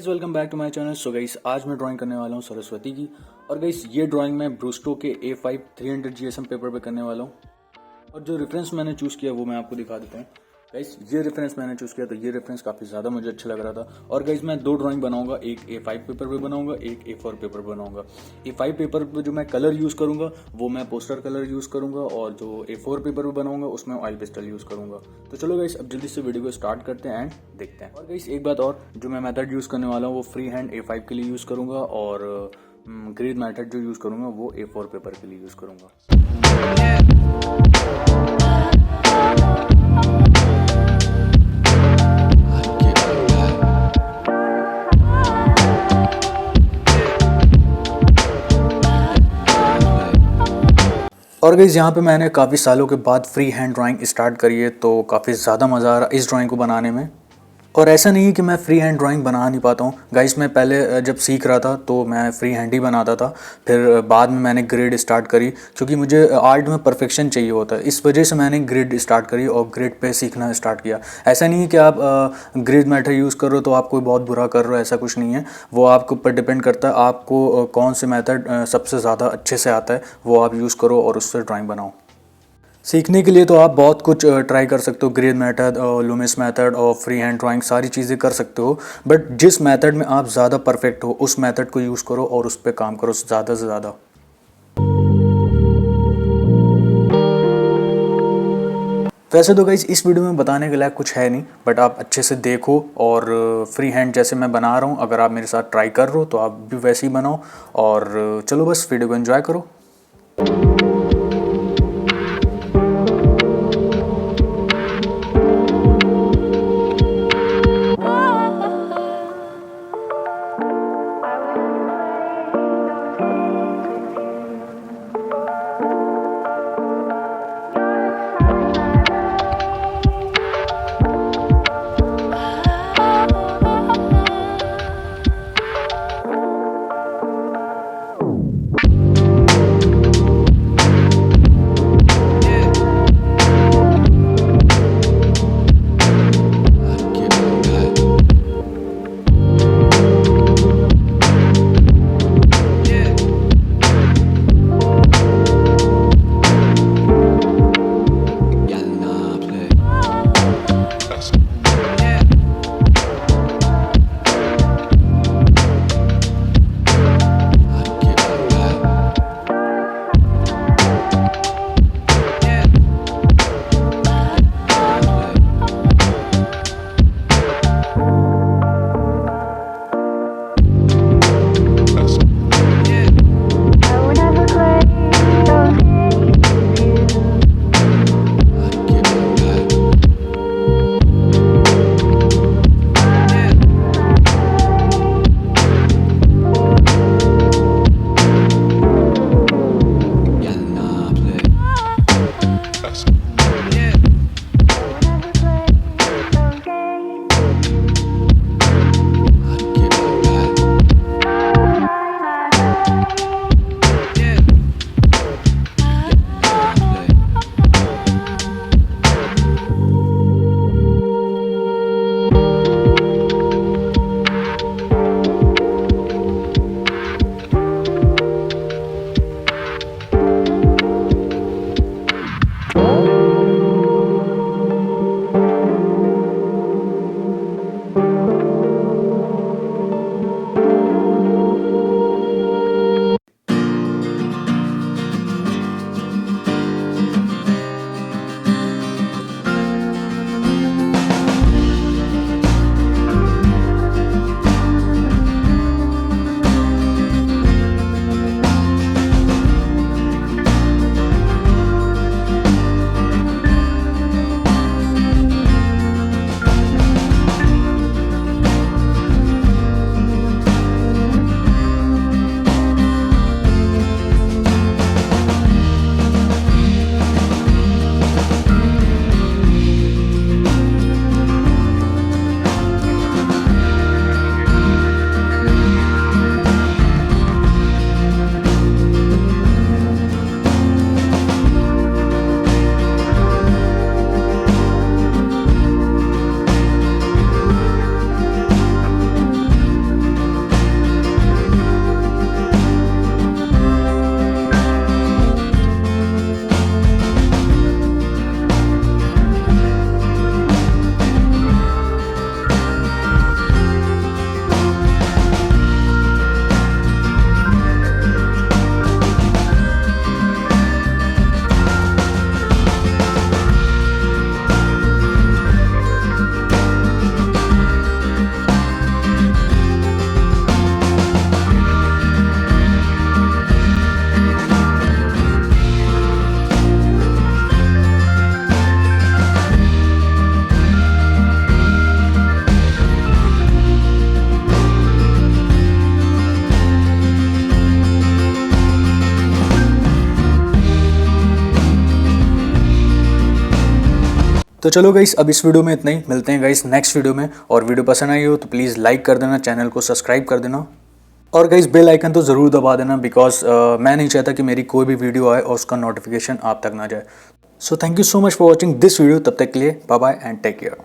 Guys welcome back to my channel. So guys आज मैं drawing करने वाला हूँ सरस्वती की। और गाइस ये ड्राइंग मैं ब्रूस्टो के A5 300 GSM पेपर पे करने वाला हूँ। और जो रेफरेंस मैंने चूज़ किया वो मैं आपको दिखा देता हूँ। गाइस ये रेफरेंस मैंने चूज़ किया तो ये रेफरेंस काफ़ी ज़्यादा मुझे अच्छा लग रहा था। और गाइस मैं दो ड्राइंग बनाऊंगा, एक A5 पेपर पे बनाऊंगा, एक A4 पेपर पे बनाऊंगा। A5 पेपर पे जो मैं कलर यूज़ करूंगा वो मैं पोस्टर कलर यूज़ करूंगा, और जो A4 पेपर पे बनाऊंगा उसमें ऑयल पेस्टल यूज़ करूंगा। तो चलो गाइस अब जल्दी से वीडियो को स्टार्ट करते हैं एंड देखते हैं। और गाइस एक बात और, जो मैं मेथड यूज़ करने वाला हूँ वो फ्री हैंड A5 के लिए यूज़ करूंगा, और ग्रीड मेथड जो यूज़ करूंगा वो A4 पेपर के लिए यूज़ करूंगा। और गाइस यहाँ पे मैंने काफ़ी सालों के बाद फ्री हैंड ड्राइंग स्टार्ट करी है, तो काफ़ी ज़्यादा मज़ा आ रहा है इस ड्राइंग को बनाने में। और ऐसा नहीं है कि मैं फ्री हैंड ड्राइंग बना नहीं पाता हूँ गाइस। मैं पहले जब सीख रहा था तो मैं फ्री हैंड ही बनाता था, फिर बाद में मैंने ग्रिड स्टार्ट करी, क्योंकि मुझे आर्ट में परफेक्शन चाहिए होता है। इस वजह से मैंने ग्रिड स्टार्ट करी और ग्रिड पे सीखना स्टार्ट किया। ऐसा नहीं है कि आप ग्रिड मेथड यूज़ कर रहे हो तो आप कोई बहुत बुरा कर रहे हो, ऐसा कुछ नहीं है। वो आपके ऊपर डिपेंड करता है आपको कौन से मेथड सबसे ज़्यादा अच्छे से आता है वो आप यूज़ करो और उससे ड्राइंग बनाओ। सीखने के लिए तो आप बहुत कुछ ट्राई कर सकते हो, ग्रेड मेथड और लूमिस मेथड और फ्री हैंड ड्राइंग सारी चीज़ें कर सकते हो। बट जिस मेथड में आप ज़्यादा परफेक्ट हो उस मेथड को यूज़ करो और उस पर काम करो ज़्यादा से ज़्यादा। वैसे तो गाइस इस वीडियो में बताने के लायक कुछ है नहीं, बट आप अच्छे से देखो और फ्री हैंड जैसे मैं बना रहा हूँ अगर आप मेरे साथ ट्राई कर रहे हो तो आप भी वैसे ही बनाओ। और चलो बस वीडियो को एंजॉय करो। तो चलो गाइस, अब इस वीडियो में इतना ही। मिलते हैं गाइस नेक्स्ट वीडियो में। और वीडियो पसंद आई हो तो प्लीज़ लाइक कर देना, चैनल को सब्सक्राइब कर देना और गाइस बेल आइकन तो ज़रूर दबा देना, बिकॉज मैं नहीं चाहता कि मेरी कोई भी वीडियो आए और उसका नोटिफिकेशन आप तक ना जाए। So thank you so much for watching this video. तब तक के लिए bye bye and take care.